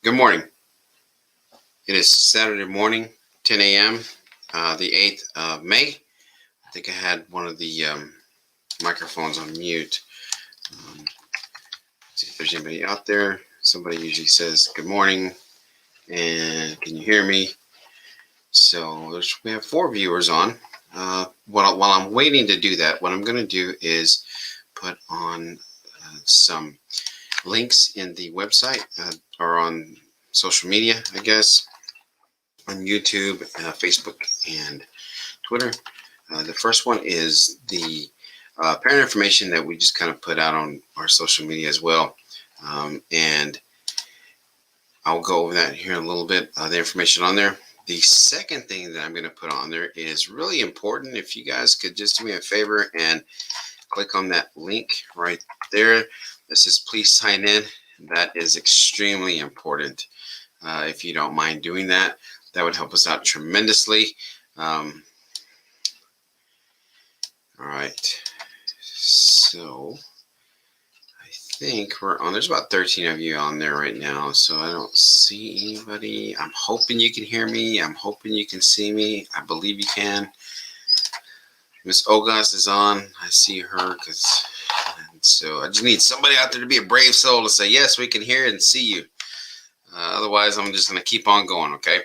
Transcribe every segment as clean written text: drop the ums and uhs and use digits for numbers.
Good morning. It is Saturday morning, 10 a.m., the 8th of May. I think I had one of the microphones on mute. See if there's anybody out there. Somebody usually says good morning, and can you hear me? So we have 4 viewers on. While I'm waiting to do that, what I'm going to do is put on some links in the website or on social media, I guess, on YouTube, Facebook, and Twitter. The first one is the parent information that we just kind of put out on our social media as well. And I'll go over that here in a little bit, the information on there. The second thing that I'm going to put on there is really important. If you guys could just do me a favor and click on that link right there that says please sign in. That is extremely important. If you don't mind doing that, that would help us out tremendously. All right. So I think we're on. There's about 13 of you on there right now. So I don't see anybody. I'm hoping you can hear me. I'm hoping you can see me. I believe you can. Miss Ogas is on. I see her so I just need somebody out there to be a brave soul to say, yes, we can hear and see you. Otherwise, I'm just going to keep on going, okay?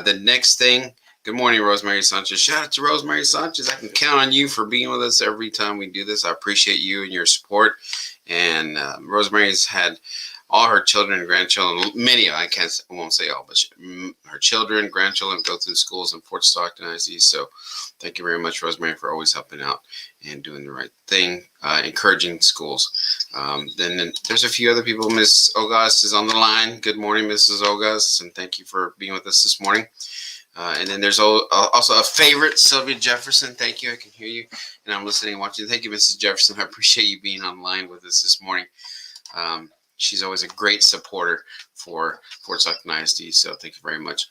The next thing, good morning, Rosemary Sanchez. Shout out to Rosemary Sanchez. I can count on you for being with us every time we do this. I appreciate you and your support. And Rosemary's had all her children and grandchildren, many, I won't say all, but her children, grandchildren go through schools in Fort Stockton, ISD. So thank you very much, Rosemary, for always helping out and doing the right thing, encouraging schools. Then there's a few other people. Miss Ogas is on the line. Good morning, Mrs. Ogas, and thank you for being with us this morning. And then there's also a favorite, Sylvia Jefferson. Thank you. I can hear you, and I'm listening and watching. Thank you, Mrs. Jefferson. I appreciate you being online with us this morning. She's always a great supporter for Fort Stockton ISD, so thank you very much.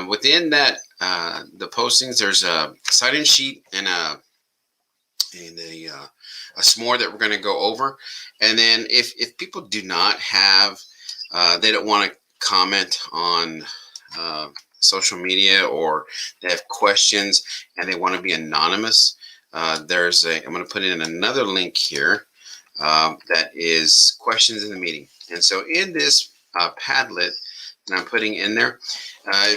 Within that, the postings, there's a sign-in sheet and a s'more that we're going to go over. And then if people do not have, they don't want to comment on social media, or they have questions and they want to be anonymous, I'm going to put in another link here that is questions in the meeting. And so in this Padlet that I'm putting in there,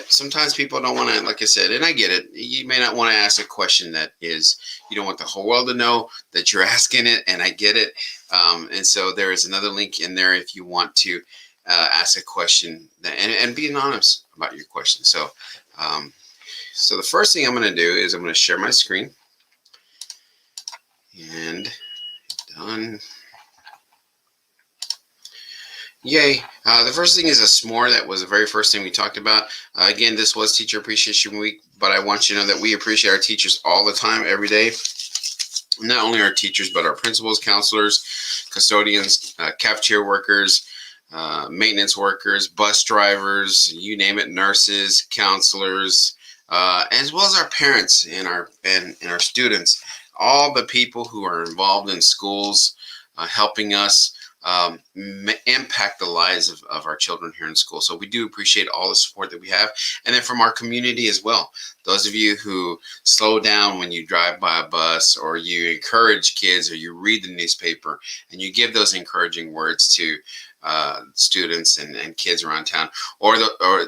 sometimes people don't want to, like I said, and I get it, you may not want to ask a question that is, you don't want the whole world to know that you're asking it, and I get it. And so there is another link in there if you want to ask a question and be anonymous about your question. So, so the first thing I'm going to do is I'm going to share my screen. And done. Yay. The first thing is a s'more. That was the very first thing we talked about. Again, this was Teacher Appreciation Week, but I want you to know that we appreciate our teachers all the time, every day. Not only our teachers, but our principals, counselors, custodians, cafeteria workers, maintenance workers, bus drivers, you name it, nurses, counselors, as well as our parents and our students, all the people who are involved in schools, helping us impact the lives of our children here in school. So we do appreciate all the support that we have. And then from our community as well. Those of you who slow down when you drive by a bus, or you encourage kids, or you read the newspaper and you give those encouraging words to students and kids around town, or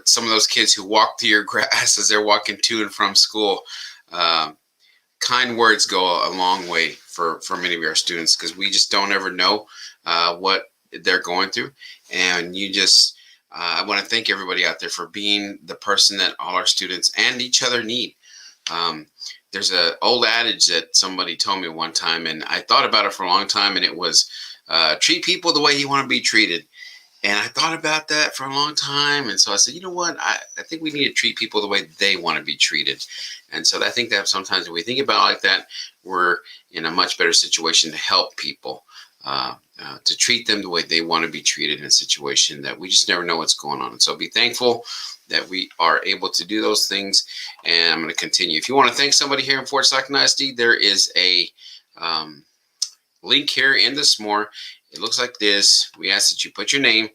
some of those kids who walk through your grass as they're walking to and from school. Kind words go a long way for many of our students, because we just don't ever know what they're going through. And I want to thank everybody out there for being the person that all our students and each other need. There's an old adage that somebody told me one time, and I thought about it for a long time, and it was treat people the way you want to be treated. And I thought about that for a long time. And so I said, you know what? I think we need to treat people the way they want to be treated. And so I think that sometimes when we think about it like that, we're in a much better situation to help people, to treat them the way they want to be treated in a situation that we just never know what's going on. And so be thankful that we are able to do those things. And I'm going to continue. If you want to thank somebody here in Fort Stockton ISD, there is a link here in the s'more. It looks like this. We ask that you put your name,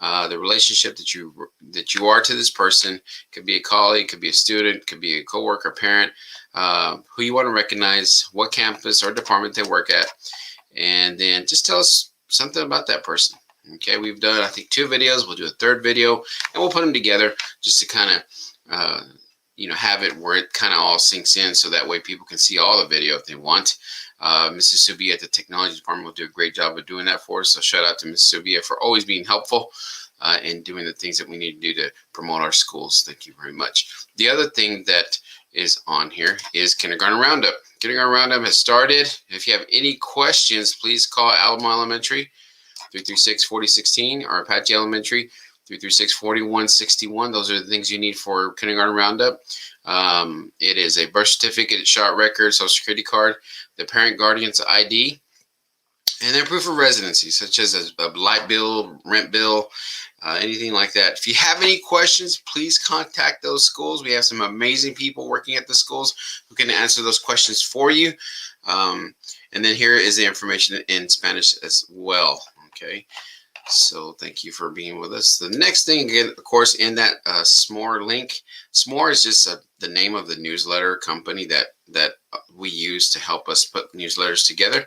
the relationship that you are to this person. Could be a colleague, could be a student, could be a coworker, parent, who you want to recognize, what campus or department they work at, and then just tell us something about that person. Okay, we've done, I think, 2 videos. We'll do a 3rd video, and we'll put them together just to kind of have it where it kind of all sinks in, so that way people can see all the video if they want. Mrs. Subia at the technology department will do a great job of doing that for us. So shout out to Mrs. Subia for always being helpful and doing the things that we need to do to promote our schools. Thank you very much. The other thing that is on here is Kindergarten Roundup. Kindergarten Roundup has started. If you have any questions, please call Alamo Elementary 336-4016 or Apache Elementary 336-4161. Those are the things you need for Kindergarten Roundup. It is a birth certificate, shot record, social security card, the parent guardian's ID, and then proof of residency, such as a light bill, rent bill, anything like that. If you have any questions, please contact those schools. We have some amazing people working at the schools who can answer those questions for you. And then here is the information in Spanish as well. Okay. So thank you for being with us. The next thing, again, of course, in that SMORE link, SMORE is just the name of the newsletter company that we use to help us put newsletters together.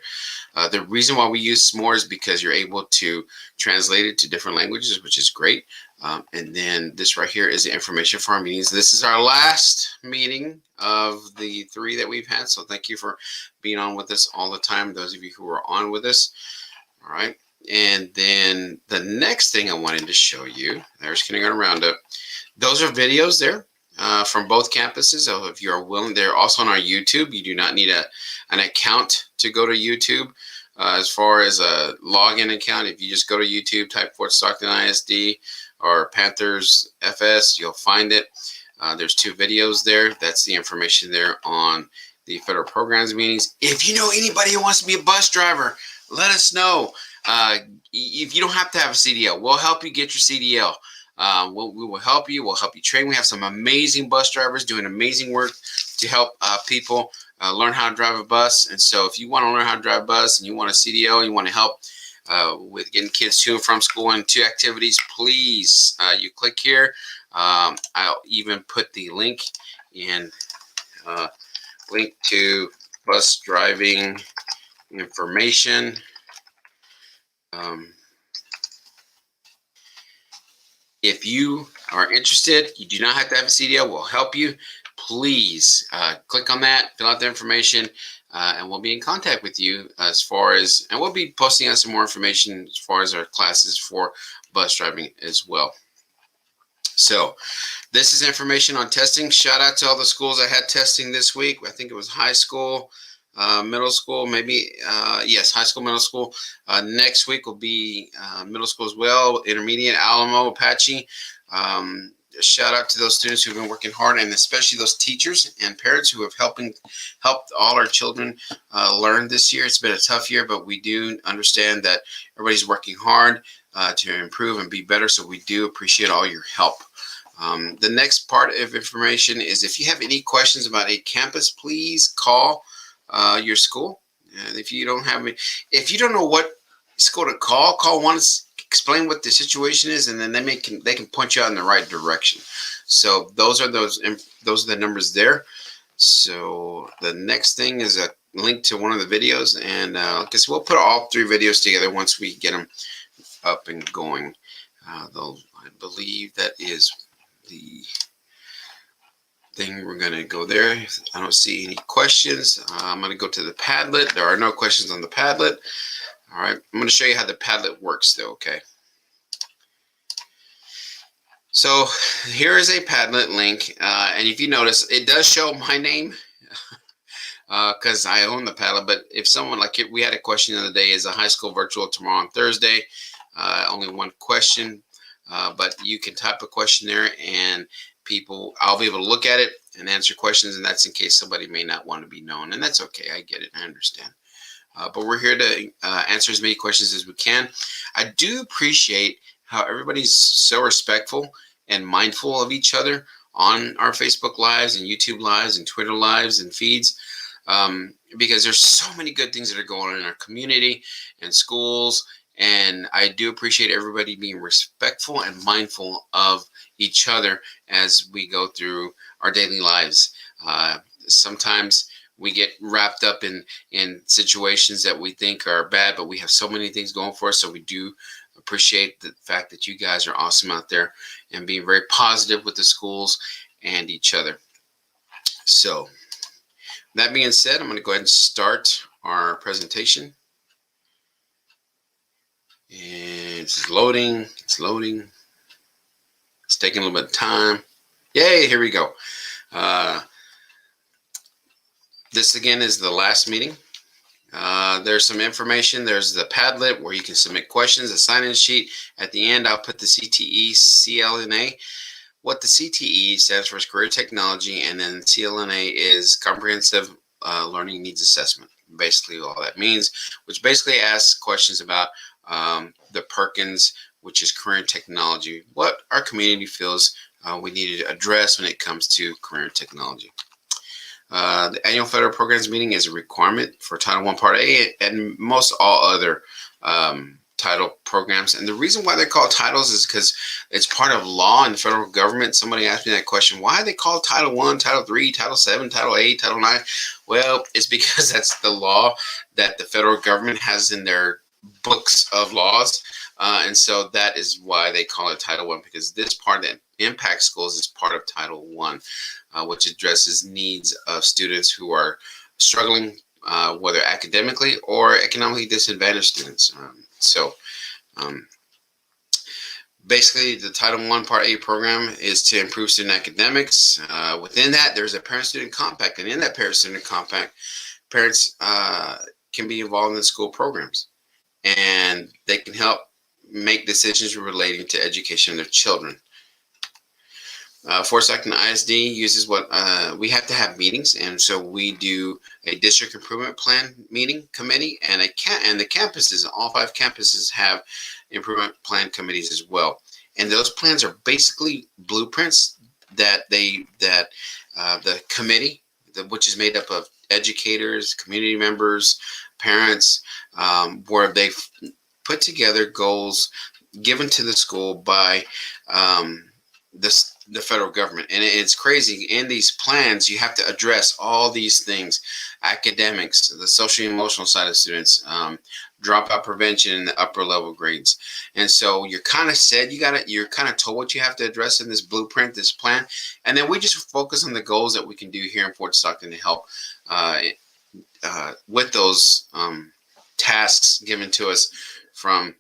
The reason why we use SMORE is because you're able to translate it to different languages, which is great. And then this right here is the information for our meetings. This is our last meeting of the 3 that we've had. So thank you for being on with us all the time, those of you who are on with us. All right. And then the next thing I wanted to show you, there's Kindergarten Roundup. Those are videos there from both campuses. So if you're willing, they're also on our YouTube. You do not need an account to go to YouTube. As far as a login account, if you just go to YouTube, type Fort Stockton ISD or Panthers FS, you'll find it. There's 2 videos there. That's the information there on the federal programs meetings. If you know anybody who wants to be a bus driver, let us know. If you don't have to have a CDL, we'll help you get your CDL. We will help you. We'll help you train. We have some amazing bus drivers doing amazing work to help people learn how to drive a bus. And so if you want to learn how to drive a bus and you want a CDL and you want to help with getting kids to and from school and to activities, please, you click here. I'll even put the link in, link to bus driving information. If you are interested, you do not have to have a CDL. We'll help you. Please click on that, fill out the information, and we'll be in contact with you as far as, and we'll be posting out some more information as far as our classes for bus driving as well. So this is information on testing. Shout out to all the schools that had testing this week. I think it was high school, middle school, maybe, yes, high school, middle school. Next week will be middle school as well, intermediate, Alamo, Apache. Shout out to those students who've been working hard, and especially those teachers and parents who have helped all our children learn this year. It's been a tough year, but we do understand that everybody's working hard to improve and be better, so we do appreciate all your help. The next part of information is if you have any questions about a campus, please call your school. And if you don't know what school to call one, explain what the situation is, and then they can point you out in the right direction. So those are the numbers there. So the next thing is a link to one of the videos, and I guess we'll put all 3 videos together once we get them up and going. Though I believe that is the thing. We're going to go there. I don't see any questions. I'm going to go to the Padlet. There are no questions on the Padlet. All right. I'm going to show you how the Padlet works though. Okay. So here is a Padlet link. And if you notice, it does show my name because I own the Padlet. But if someone, like we had a question the other day, is a high school virtual tomorrow on Thursday? Only one question. But you can type a question there and I'll be able to look at it and answer questions, and that's in case somebody may not want to be known, and that's okay. I get it. I understand. But we're here to answer as many questions as we can. I do appreciate how everybody's so respectful and mindful of each other on our Facebook Lives and YouTube Lives and Twitter Lives and feeds, because there's so many good things that are going on in our community and schools And I do appreciate everybody being respectful and mindful of each other as we go through our daily lives. Sometimes we get wrapped up in situations that we think are bad, but we have so many things going for us. So we do appreciate the fact that you guys are awesome out there and being very positive with the schools and each other. So that being said, I'm going to go ahead and start our presentation. And it's loading. It's loading. It's taking a little bit of time. Yay, here we go. This again is the last meeting. There's some information. There's the Padlet where you can submit questions, a sign-in sheet. At the end, I'll put the CTE, CLNA. What the CTE stands for is Career Technology, and then CLNA is Comprehensive Learning Needs Assessment. Basically all that means, which basically asks questions about the Perkins, which is career technology, what our community feels we need to address when it comes to career technology. The annual federal programs meeting is a requirement for Title I Part A and most all other title programs. And the reason why they're called titles is because it's part of law in the federal government. Somebody asked me that question, why are they called Title I, Title III, Title VII, Title VIII, Title IX? Well, it's because that's the law that the federal government has in their books of laws. And so that is why they call it Title I, because this part that impacts schools is part of Title I, which addresses needs of students who are struggling, whether academically or economically disadvantaged students. Basically, the Title I Part A program is to improve student academics. Within that, there's a parent-student compact, and in that parent-student compact, parents can be involved in the school programs, and they can help make decisions relating to education of their children. Stockton ISD uses what we have to have meetings, and so we do a district improvement plan meeting committee, and the campuses, all 5 campuses have improvement plan committees as well. And those plans are basically blueprints that the committee, which is made up of educators, community members, parents, where they've put together goals given to the school by the federal government. And it's crazy. In these plans, you have to address all these things: academics, the social and emotional side of students, dropout prevention in the upper level grades. And so you're kind of said, you're kind of told what you have to address in this blueprint, this plan. And then we just focus on the goals that we can do here in Fort Stockton to help with those tasks given to us from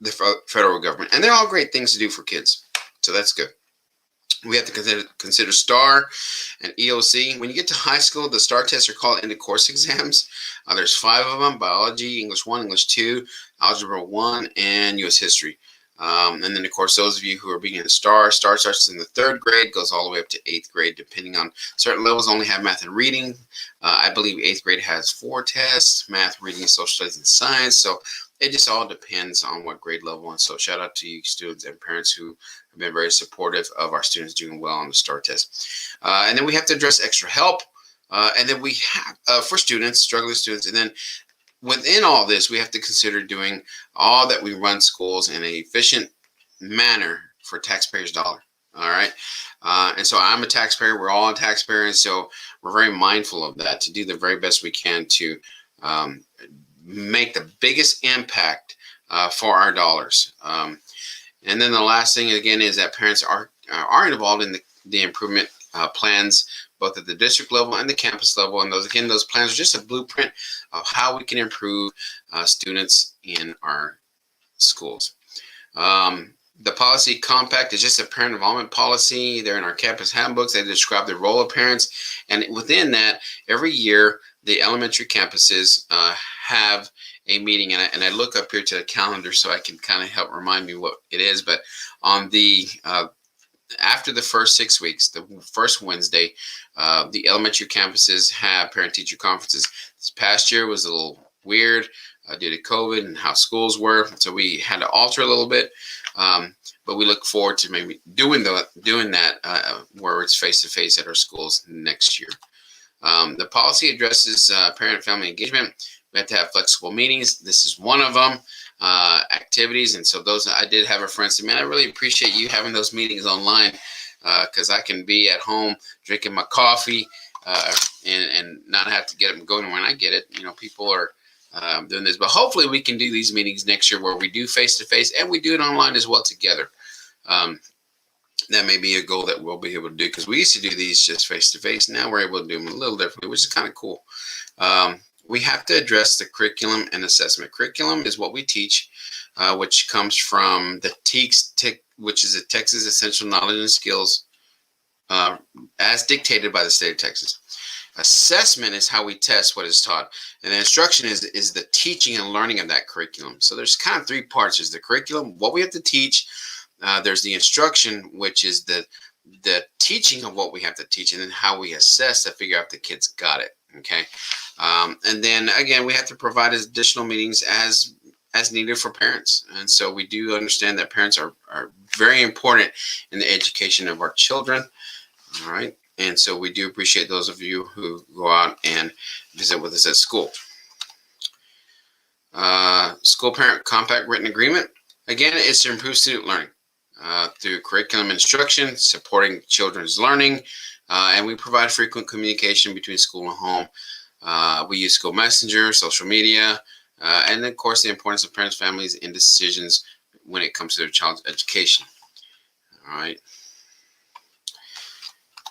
the federal government. And they're all great things to do for kids. So that's good. We have to consider STAR and EOC. When you get to high school, the STAR tests are called end of course exams. There's 5 of them: biology, English 1, English 2, algebra 1, and U.S. history. And then, of course, those of you who are beginning STAR starts in the 3rd grade, goes all the way up to 8th grade, depending on certain levels. Only have math and reading. I believe 8th grade has 4 tests: math, reading, social studies, and science. So it just all depends on what grade level. And so shout out to you students and parents who have been very supportive of our students doing well on the STAR test. And then we have to address extra help. And then we have, for students, struggling students, and then within all this, we have to consider doing all that we run schools in an efficient manner for taxpayers' dollar. All right. And so I'm a taxpayer. We're all a taxpayer. And so we're very mindful of that, to do the very best we can to make the biggest impact for our dollars. And then the last thing, again, is that parents are involved in the improvement plans, both at the district level and the campus level. And those plans are just a blueprint of how we can improve students in our schools. The policy compact is just a parent involvement policy. They're in our campus handbooks. They describe the role of parents. And within that, every year, the elementary campuses have a meeting. And I look up here to the calendar so I can kind of help remind me what it is. But on the after the first 6 weeks, the first Wednesday, the elementary campuses have parent-teacher conferences. This past year was a little weird due to COVID and how schools were, so we had to alter a little bit. But we look forward to maybe doing that where it's face-to-face at our schools next year. The policy addresses parent-family engagement. We have to have flexible meetings. This is one of them. activities. And so those, I did have a friend say, man, I really appreciate you having those meetings online, because I can be at home drinking my coffee and not have to get them going when I get it. People are doing this, but hopefully we can do these meetings next year where we do face-to-face and we do it online as well together. That may be a goal that we'll be able to do, because we used to do these just face-to-face. Now we're able to do them a little differently, which is kind of cool. We have to address the curriculum and assessment. Curriculum is what we teach, which comes from the TEKS, which is the Texas Essential Knowledge and Skills, as dictated by the state of Texas. Assessment is how we test what is taught, and the instruction is the teaching and learning of that curriculum. So there's kind of three parts. There's the curriculum, what we have to teach. There's the instruction, which is the teaching of what we have to teach, and then how we assess to figure out if the kids got it. Okay, and then again, we have to provide additional meetings as needed for parents. And so we do understand that parents are very important in the education of our children. All right, and so we do appreciate those of you who go out and visit with us at school. School parent compact written agreement. Again, it's to improve student learning through curriculum instruction, supporting children's learning, and we provide frequent communication between school and home. We use school messenger, social media, and then, of course, the importance of parents, families, and decisions when it comes to their child's education. All right.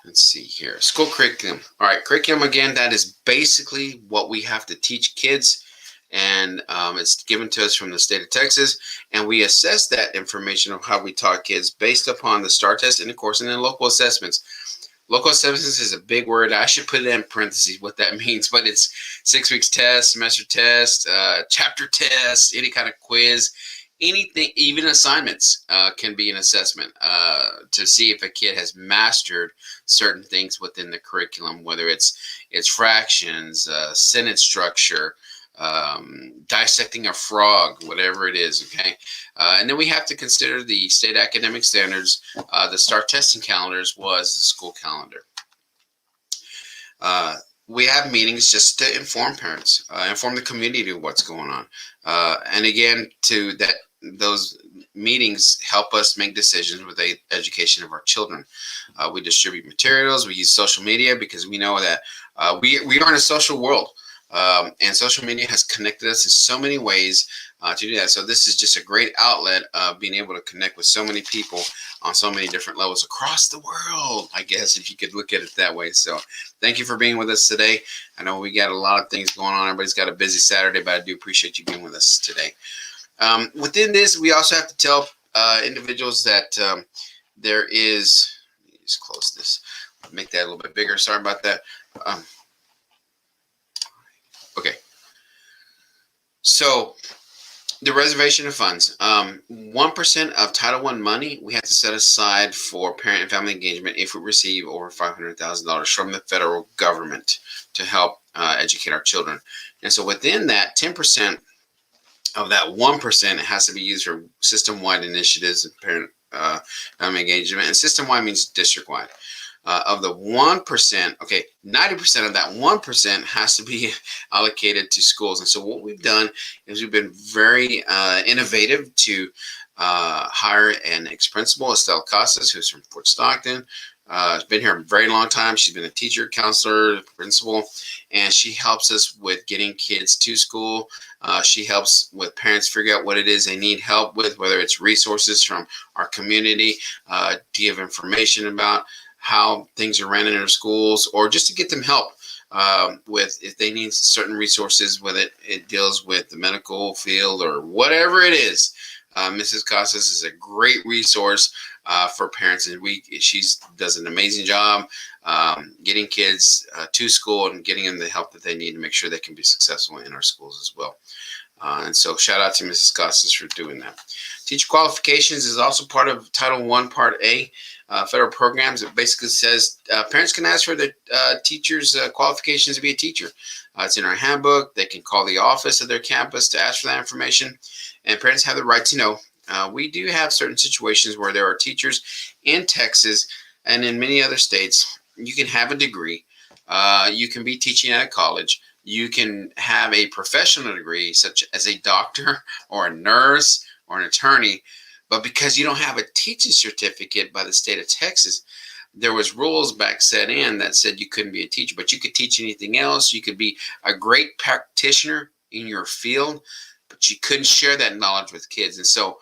Let's see here. School curriculum. All right. Curriculum, again, that is basically what we have to teach kids. And it's given to us from the state of Texas. And we assess that information of how we taught kids based upon the STAR test and, of course, and then local assessments. Local assessments is a big word. I should put it in parentheses what that means, but it's 6 weeks test, semester test, chapter test, any kind of quiz, anything, even assignments can be an assessment to see if a kid has mastered certain things within the curriculum, whether it's fractions, sentence structure, dissecting a frog, whatever it is. Okay. And then we have to consider the state academic standards. The STAR testing calendars was the school calendar. We have meetings just to inform parents, inform the community of what's going on. And again, those meetings help us make decisions with the education of our children. We distribute materials. We use social media because we know that we are in a social world. And social media has connected us in so many ways to do that. So this is just a great outlet of being able to connect with so many people on so many different levels across the world, I guess, if you could look at it that way. So thank you for being with us today. I know we got a lot of things going on. Everybody's got a busy Saturday, but I do appreciate you being with us today. Within this, we also have to tell individuals that there is, let me just close this, make that a little bit bigger. Sorry about that. Okay. So the reservation of funds, 1% of Title I money we have to set aside for parent and family engagement if we receive over $500,000 from the federal government to help educate our children. And so within that, 10% of that 1% has to be used for system-wide initiatives and parent family engagement. And system-wide means district-wide. Of the 1%, okay, 90% of that 1% has to be allocated to schools. And so what we've done is we've been very innovative to hire an ex-principal, Estelle Casas, who's from Fort Stockton. Has been here a very long time. She's been a teacher, counselor, principal, and she helps us with getting kids to school. She helps with parents figure out what it is they need help with, whether it's resources from our community, to give information about how things are ran in their schools, or just to get them help with if they need certain resources, whether it deals with the medical field or whatever it is. Mrs. Casas is a great resource for parents, and she does an amazing job getting kids to school and getting them the help that they need to make sure they can be successful in our schools as well. And so shout out to Mrs. Casas for doing that. Teacher Qualifications is also part of Title I, Part A, federal programs. It basically says parents can ask for the teacher's qualifications to be a teacher. It's in our handbook. They can call the office of their campus to ask for that information. And parents have the right to know. We do have certain situations where there are teachers in Texas and in many other states. You can have a degree. You can be teaching at a college, You can have a professional degree, such as a doctor or a nurse or an attorney, but because you don't have a teaching certificate by the state of Texas, there was rules back set in that said you couldn't be a teacher, but you could teach anything else. You could be a great practitioner in your field, but you couldn't share that knowledge with kids. And so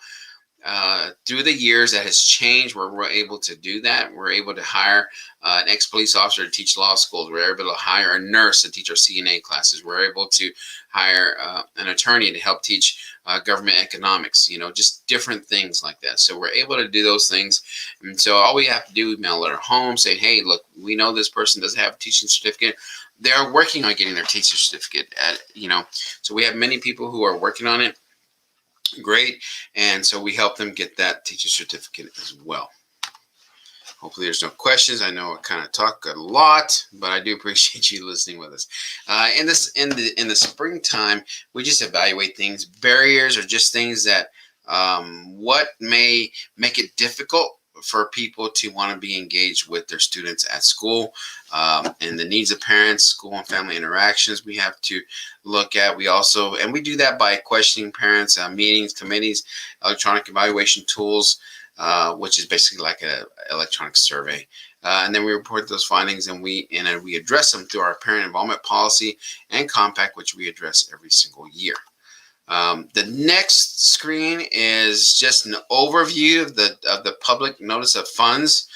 through the years, that has changed where we're able to do that. We're able to hire an ex-police officer to teach law schools. We're able to hire a nurse to teach our CLNA classes. We're able to hire an attorney to help teach government economics, just different things like that. So we're able to do those things. And so all we have to do is mail a letter home saying, hey, look, we know this person doesn't have a teaching certificate. They're working on getting their teaching certificate. So we have many people who are working on it. Great. And so we help them get that teacher certificate as well. Hopefully there's no questions. I know I kind of talk a lot, but I do appreciate you listening with us. In the springtime, we just evaluate things. Barriers are just things that what may make it difficult for people to want to be engaged with their students at school, and the needs of parents, school and family interactions we have to look at. We do that by questioning parents, meetings, committees, electronic evaluation tools, which is basically like an electronic survey. And then we report those findings, and we address them through our parent involvement policy and compact, which we address every single year. The next screen is just an overview of the public notice of funds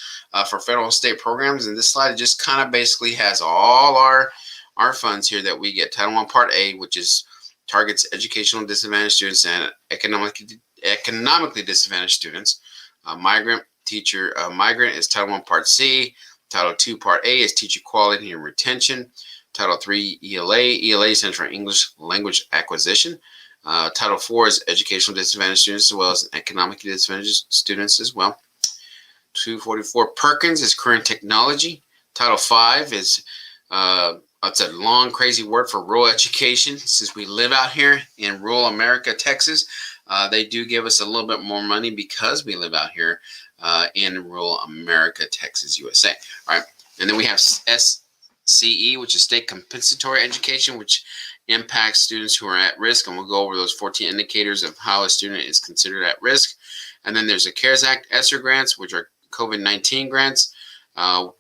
for federal and state programs. And this slide just kind of basically has all our funds here that we get. Title I Part A, which is targets educational disadvantaged students and economically disadvantaged students. Migrant is Title I Part C. Title II Part A is teacher quality and retention. Title III ELA stands for English language acquisition. Title IV is educational disadvantaged students as well as economically disadvantaged students as well. 244 Perkins is current technology. Title V is it's a long crazy word for rural education. Since we live out here in rural America, Texas, they do give us a little bit more money because we live out here in rural America, Texas, USA. All right, and then we have SCE, which is state compensatory education, which impacts students who are at risk, and we'll go over those 14 indicators of how a student is considered at risk. And then there's the CARES Act ESSER grants, which are COVID-19 grants.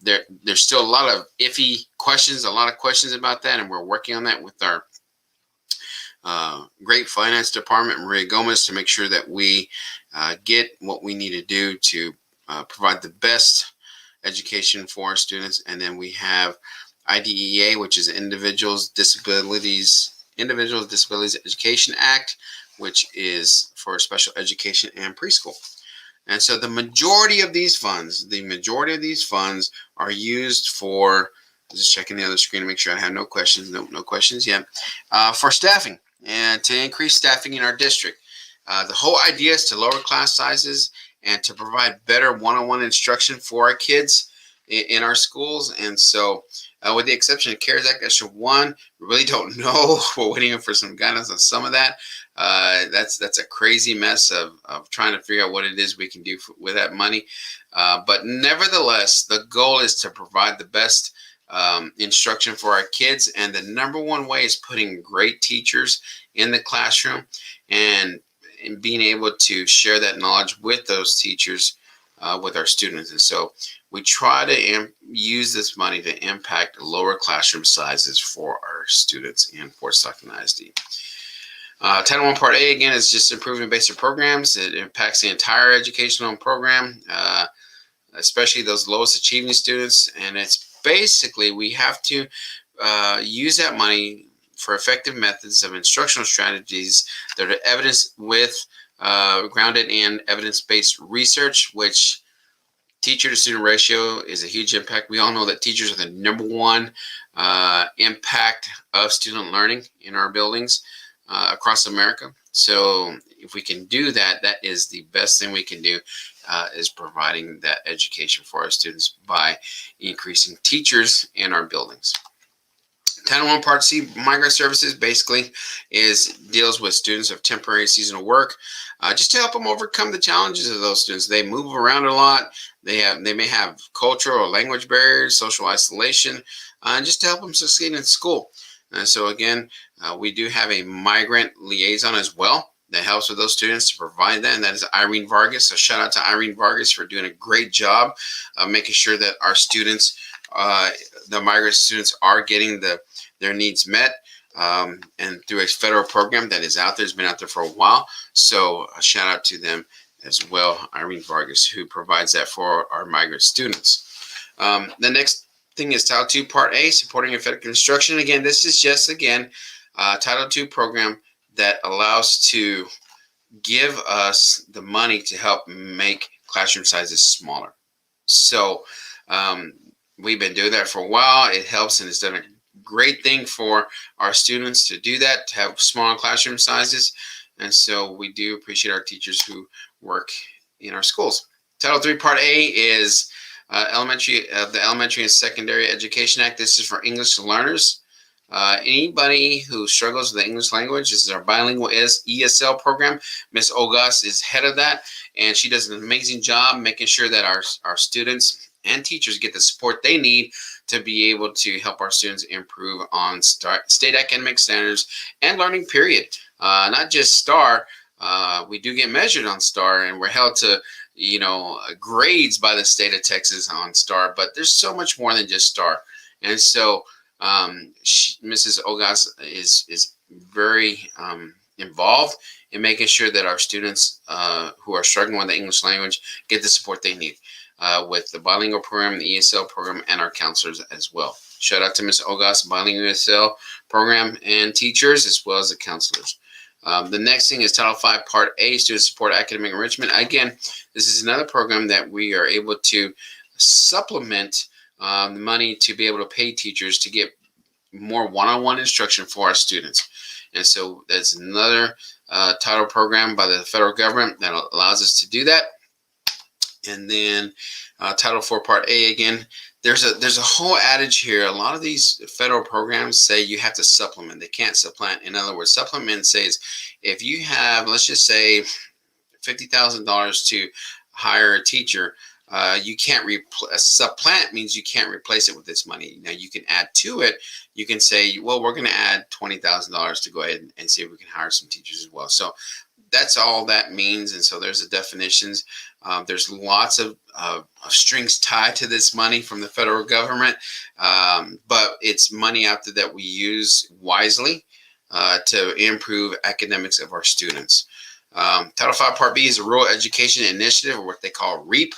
There's still a lot of iffy questions, a lot of questions about that, and we're working on that with our great finance department, Maria Gomez, to make sure that we get what we need to do to provide the best education for our students. And then we have IDEA, which is Individuals Disabilities Education Act, which is for special education and preschool. And so the majority of these funds are used for, just checking the other screen to make sure I have no questions. No questions yet. For staffing and to increase staffing in our district. The whole idea is to lower class sizes and to provide better one-on-one instruction for our kids in our schools. And so with the exception of CARES Act ESSER 1, we really don't know. We're waiting for some guidance on some of that. That's a crazy mess of trying to figure out what it is we can do with that money. But nevertheless, the goal is to provide the best instruction for our kids. And the number one way is putting great teachers in the classroom and being able to share that knowledge with those teachers, with our students. And so we try to use this money to impact lower classroom sizes for our students and for Stockton ISD. Title I Part A, again, is just improving basic programs. It impacts the entire educational program, especially those lowest achieving students. And it's basically, we have to use that money for effective methods of instructional strategies that are evidence with grounded in evidence-based research, which teacher to student ratio is a huge impact. We all know that teachers are the number one impact of student learning in our buildings across America. So if we can do that, that is the best thing we can do, is providing that education for our students by increasing teachers in our buildings. Title I Part C, migrant services, basically deals with students of temporary seasonal work, just to help them overcome the challenges of those students. They move around a lot. They may have cultural or language barriers, social isolation, just to help them succeed in school. And so again, we do have a migrant liaison as well that helps with those students to provide that, and that is Irene Vargas. So shout out to Irene Vargas for doing a great job of making sure that our students, the migrant students, are getting their needs met, and through a federal program that is out there, has been out there for a while. So a shout out to them as well, Irene Vargas, who provides that for our migrant students. The next thing is Title II Part A, supporting effective construction. Again, this is just, again, Title II program that allows to give us the money to help make classroom sizes smaller. So we've been doing that for a while. It helps, and it's done a great thing for our students to do that, to have smaller classroom sizes. And so we do appreciate our teachers who work in our schools. Title III Part A is the Elementary and Secondary Education Act. This is for English learners. Anybody who struggles with the English language, this is our bilingual ESL program. Ms. Ogas is head of that, and she does an amazing job making sure that our students and teachers get the support they need to be able to help our students improve on state academic standards and learning, period. Not just STAR. We do get measured on STAR, and we're held to grades by the state of Texas on STAR, but there's so much more than just STAR. And so Mrs. Ogas is very involved in making sure that our students who are struggling with the English language get the support they need with the bilingual program, the ESL program, and our counselors as well. Shout out to Ms. Ogas, bilingual ESL program and teachers, as well as the counselors. The next thing is Title V Part A, Student Support Academic Enrichment. Again, this is another program that we are able to supplement the money to be able to pay teachers to get more one-on-one instruction for our students. And so that's another title program by the federal government that allows us to do that. And then Title IV Part A, again, there's a whole adage here. A lot of these federal programs say you have to supplement. They can't supplant. In other words, supplement says if you have, let's just say, $50,000 to hire a teacher, you can't supplant means you can't replace it with this money. Now you can add to it. You can say, well, we're going to add $20,000 to go ahead and see if we can hire some teachers as well. So that's all that means. And so there's the definitions. There's lots of strings tied to this money from the federal government, but it's money out there that we use wisely to improve academics of our students. Title V Part B is a Rural Education Initiative, or what they call REAP.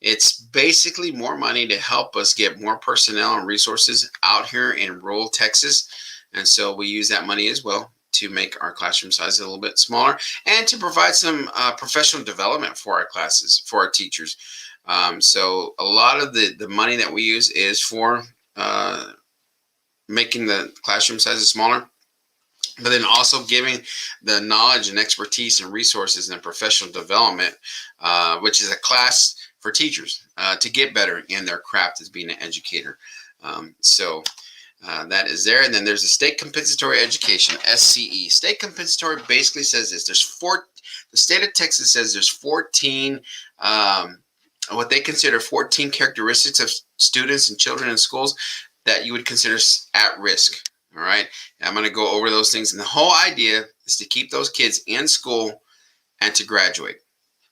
It's basically more money to help us get more personnel and resources out here in rural Texas. And so we use that money as well to make our classroom size a little bit smaller and to provide some professional development for our classes, for our teachers. So a lot of the money that we use is for making the classroom sizes smaller, but then also giving the knowledge and expertise and resources and professional development, which is a class for teachers to get better in their craft as being an educator. That is there. And then there's the State Compensatory Education, SCE. State Compensatory basically says this. The state of Texas says there's 14, what they consider 14 characteristics of students and children in schools that you would consider at risk. All right. And I'm going to go over those things. And the whole idea is to keep those kids in school and to graduate.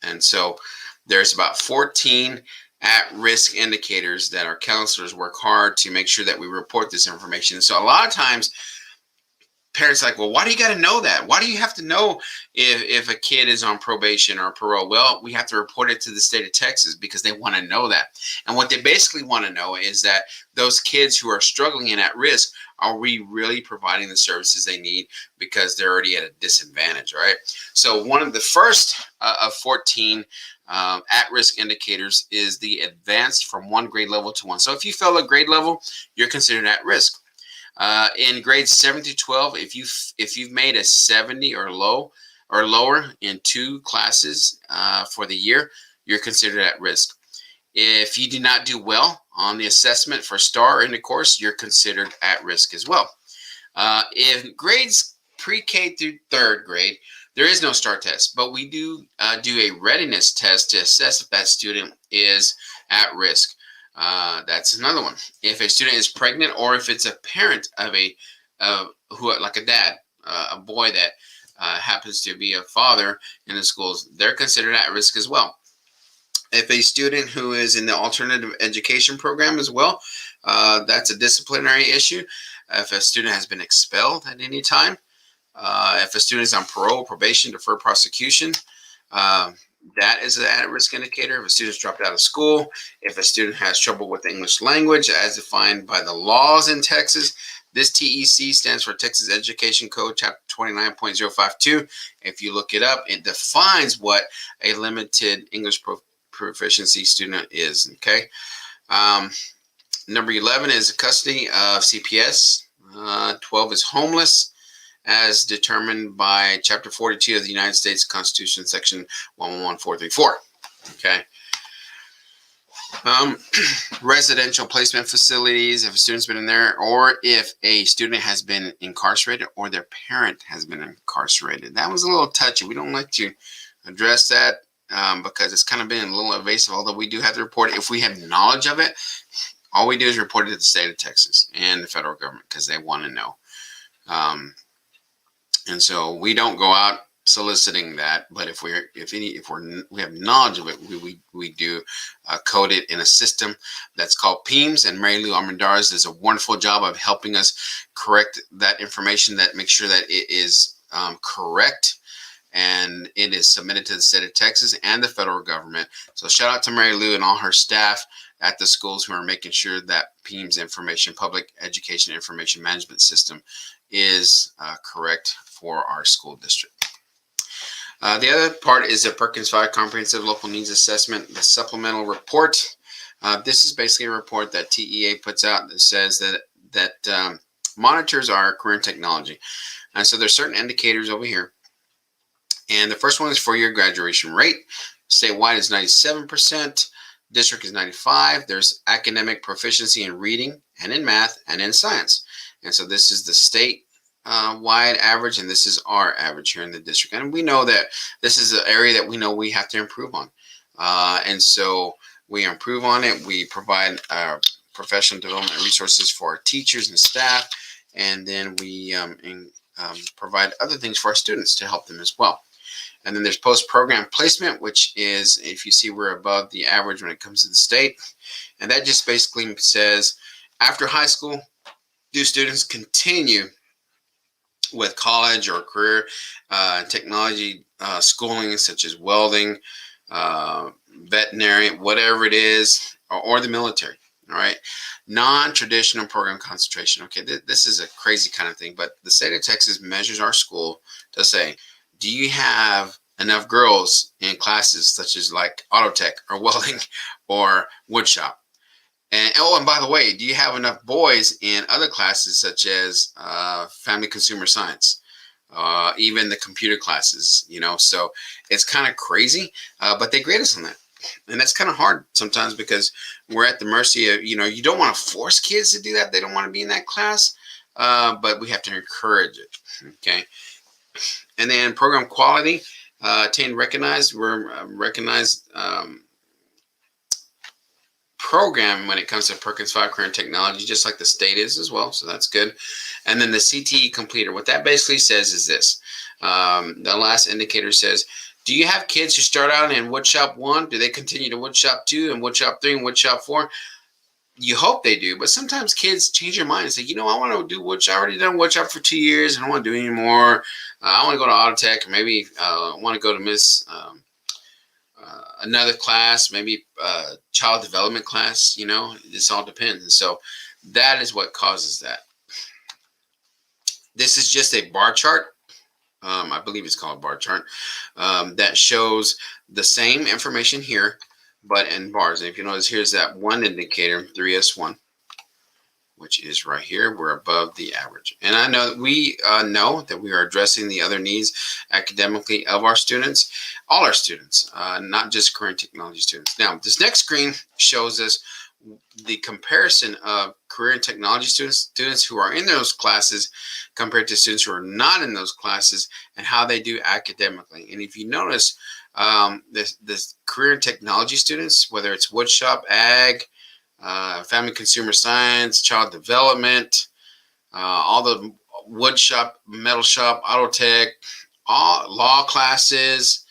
And so there's about 14 at-risk indicators that our counselors work hard to make sure that we report this information. So a lot of times parents are like, well, why do you got to know that? Why do you have to know if a kid is on probation or parole? Well, we have to report it to the state of Texas because they want to know that. And what they basically want to know is that those kids who are struggling and at risk, are we really providing the services they need because they're already at a disadvantage, right? So one of the first of 14 at-risk indicators is the advanced from one grade level to one. So if you fail a grade level, you're considered at risk. In grades 7 to 12, if you've made a 70 or lower in 2 classes for the year, you're considered at risk. If you do not do well on the assessment for STAR in the course, you're considered at risk as well. In grades pre-K through 3rd grade, there is no STAR test, but we do a readiness test to assess if that student is at risk. That's another one. If a student is pregnant, or if it's a parent of like a dad, a boy that happens to be a father in the schools, they're considered at risk as well. If a student who is in the alternative education program as well, that's a disciplinary issue. If a student has been expelled at any time, if a student is on parole, probation, deferred prosecution, that is an at-risk indicator. If a student's dropped out of school, if a student has trouble with the English language as defined by the laws in Texas, this TEC stands for Texas Education Code, Chapter 29.052. If you look it up, it defines what a limited English proficiency student is. Okay. Number 11 is custody of CPS. 12 is homeless, as determined by Chapter 42 of the United States Constitution, Section 111434. Okay. Residential placement facilities, if a student's been in there, or if a student has been incarcerated or their parent has been incarcerated. That was a little touchy. We don't like to address that because it's kind of been a little evasive, although we do have to report it. If we have knowledge of it, all we do is report it to the state of Texas and the federal government because they want to know. And so we don't go out soliciting that, but if we have knowledge of it, we do code it in a system that's called PEAMS, and Mary Lou Armendariz does a wonderful job of helping us correct that information, that make sure that it is correct and it is submitted to the state of Texas and the federal government. So shout out to Mary Lou and all her staff at the schools who are making sure that PEAMS information, public education information management system, is correct for our school district. The other part is the Perkins 5 Comprehensive Local Needs Assessment, the supplemental report. This is basically a report that TEA puts out that says that monitors our career technology. And so there's certain indicators over here. And the first one is four-year graduation rate. Statewide is 97%. District is 95%. There's academic proficiency in reading and in math and in science. And so this is the state wide average, and this is our average here in the district. And we know that this is an area that we know we have to improve on. And so we improve on it. We provide professional development resources for our teachers and staff, and then we provide other things for our students to help them as well. And then there's post-program placement, which is, if you see, we're above the average when it comes to the state. And that just basically says, after high school, do students continue with college or career technology schooling, such as welding, veterinary, whatever it is, or the military? All right. Non-traditional program concentration. Okay, this is a crazy kind of thing, but the state of Texas measures our school to say, do you have enough girls in classes such as like auto tech or welding or wood shop? And and by the way, do you have enough boys in other classes such as family consumer science, even the computer classes? You know, so it's kind of crazy, but they grade us on that. And that's kind of hard sometimes because we're at the mercy of, you don't want to force kids to do that. They don't want to be in that class, but we have to encourage it. Okay. And then program quality, attained recognized. We're recognized program when it comes to Perkins 5 Career and Technology, just like the state is as well. So that's good. And then the CTE completer. What that basically says is this. The last indicator says, do you have kids who start out in Woodshop 1? Do they continue to Woodshop 2 and Woodshop 3 and Woodshop 4? You hope they do, but sometimes kids change their mind and say, I want to do woodshop. I already done woodshop for 2 years. I don't want to do it anymore. I want to go to auto tech, or maybe I want to go to another class, maybe child development class. This all depends. And so that is what causes that. This is just a bar chart. I believe it's called a bar chart that shows the same information here, but in bars. And if you notice, here's that one indicator, 3S1, which is right here. We're above the average. And I know that we know that we are addressing the other needs academically of our students, all our students, not just career and technology students. Now, this next screen shows us the comparison of career and technology students who are in those classes compared to students who are not in those classes and how they do academically. And if you notice, this career and technology students, whether it's woodshop, ag, family consumer science, child development, all the wood shop, metal shop, auto tech, all law classes,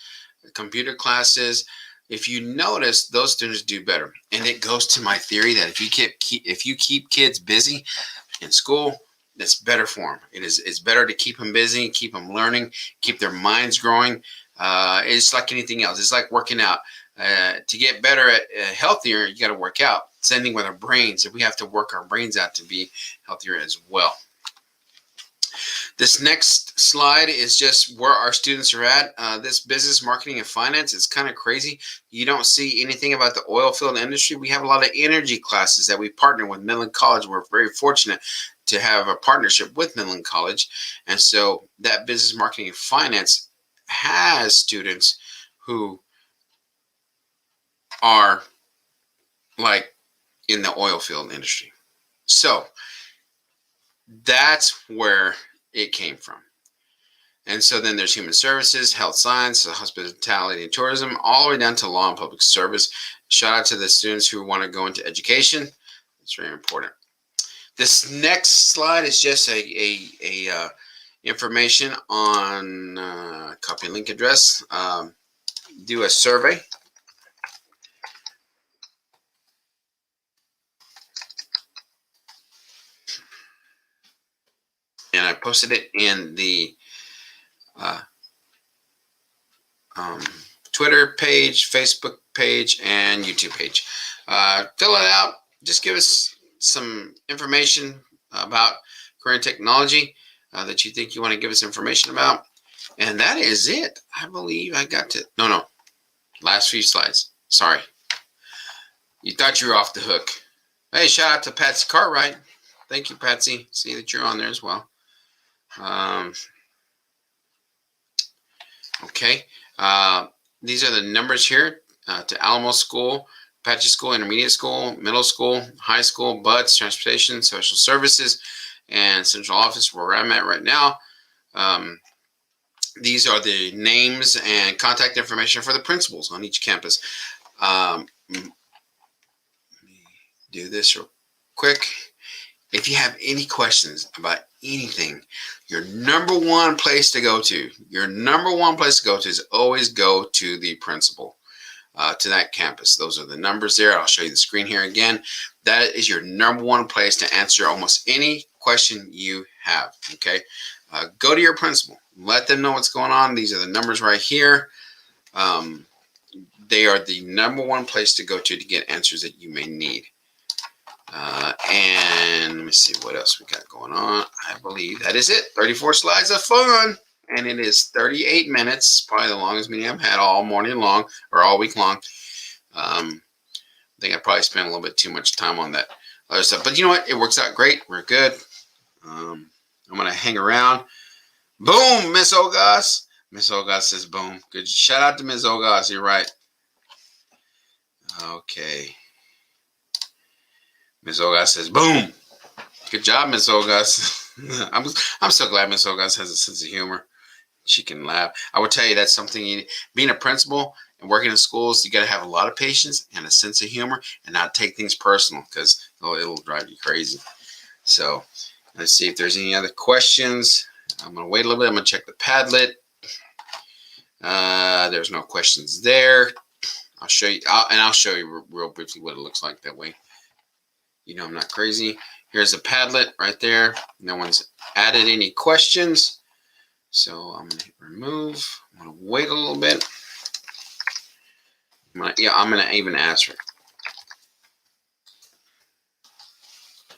computer classes. If you notice, those students do better. And it goes to my theory that if you keep kids busy in school, that's better for them. It's better to keep them busy, keep them learning, keep their minds growing. It's like anything else. It's like working out. To get better at healthier, you got to work out. Same thing with our brains. If we have to work our brains out to be healthier as well. This next slide is just where our students are at. This business, marketing, and finance is kind of crazy. You don't see anything about the oil field industry. We have a lot of energy classes that we partner with Midland College. We're very fortunate to have a partnership with Midland College. And so that business, marketing, and finance has students who are like in the oil field industry. So that's where it came from. And so then there's human services, health science, hospitality and tourism, all the way down to law and public service. Shout out to the students who want to go into education. It's very important. This next slide is just a information on copy link address. Do a survey. And I posted it in the Twitter page, Facebook page, and YouTube page. Fill it out. Just give us some information about current technology that you think you want to give us information about. And that is it. I believe I got to... No. Last few slides. Sorry. You thought you were off the hook. Hey, shout out to Patsy Cartwright. Thank you, Patsy. See that you're on there as well. Okay. These are the numbers here to Alamo School, Apache School, Intermediate School, Middle School, High School, BUDS, Transportation, Social Services, and Central Office, where I'm at right now. These are the names and contact information for the principals on each campus. Let me do this real quick. If you have any questions about anything, your number one place to go to is always go to the principal, to that campus. Those are the numbers there. I'll show you the screen here again. That is your number one place to answer almost any question you have, okay? Go to your principal. Let them know what's going on. These are the numbers right here. They are the number one place to go to get answers that you may need. And let me see what else we got going on. I believe that is it. 34 slides of fun. And it is 38 minutes. Probably the longest meeting I've had all morning long or all week long. I think I probably spent a little bit too much time on that other stuff. But you know what? It works out great. We're good. I'm going to hang around. Boom, Miss Ogas. Miss Ogas says boom. Good. Shout out to Miss Ogas. You're right. Okay. Miss Ogas says boom. Good job, Miss Ogas. I'm so glad Miss Ogas has a sense of humor. She can laugh. I would tell you that's something being a principal and working in schools, you got to have a lot of patience and a sense of humor and not take things personal because it'll drive you crazy. So let's see if there's any other questions. I'm going to wait a little bit. I'm going to check the Padlet. There's no questions there. I'll show you, I'll show you real briefly what it looks like that way. You know I'm not crazy. Here's a Padlet right there. No one's added any questions. So I'm going to hit remove. I'm going to wait a little bit. I'm going to even answer it. I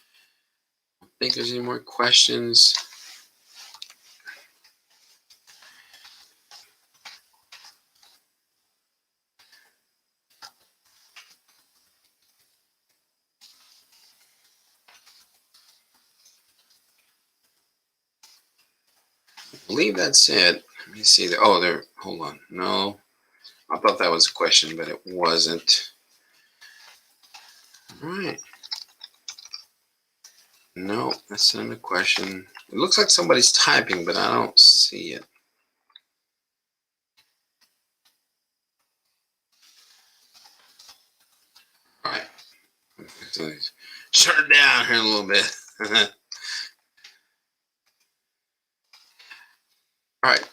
don't think there's any more questions. I believe that's it. Let me see. Oh, there. Hold on. No. I thought that was a question, but it wasn't. All right. No, that's not a question. It looks like somebody's typing, but I don't see it. All right. to shut it down here a little bit. All right.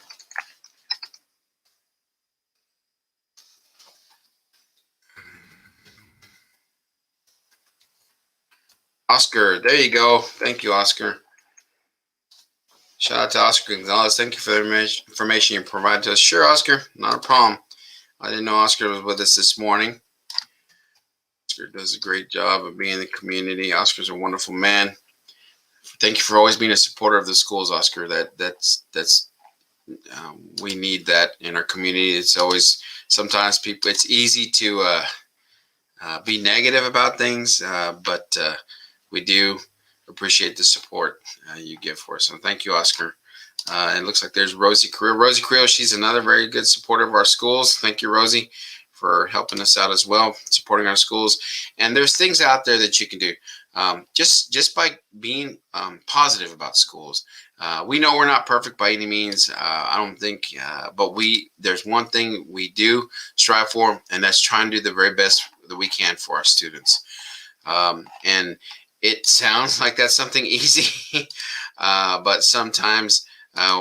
Oscar, there you go. Thank you, Oscar. Shout out to Oscar Gonzalez. Thank you for the information you provided to us. Sure, Oscar, not a problem. I didn't know Oscar was with us this morning. Oscar does a great job of being in the community. Oscar's a wonderful man. Thank you for always being a supporter of the schools, Oscar. We need that in our community. It's always, sometimes people, it's easy to be negative about things, but we do appreciate the support you give for us. So thank you, Oscar. It looks like there's Rosie Carrillo. Rosie Carrillo, she's another very good supporter of our schools. Thank you, Rosie, for helping us out as well, supporting our schools. And there's things out there that you can do just by being positive about schools. We know we're not perfect by any means. I don't think, but there's one thing we do strive for, and that's trying to do the very best that we can for our students. And it sounds like that's something easy, but sometimes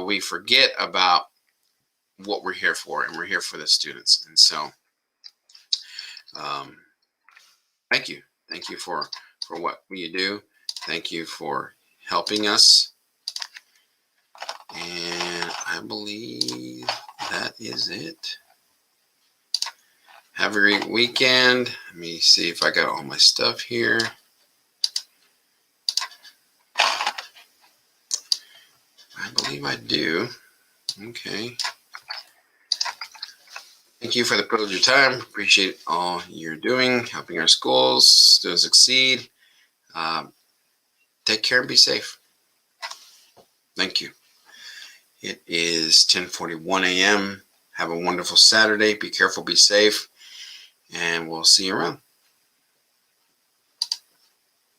we forget about what we're here for, and we're here for the students. And so thank you. Thank you for what you do. Thank you for helping us. And I believe that is it. Have a great weekend. Let me see if I got all my stuff here. I believe I do. Okay. Thank you for the privilege of your time. Appreciate all you're doing, helping our schools to succeed. Take care and be safe. Thank you. It is 10:41 a.m. Have a wonderful Saturday. Be careful, be safe, and we'll see you around.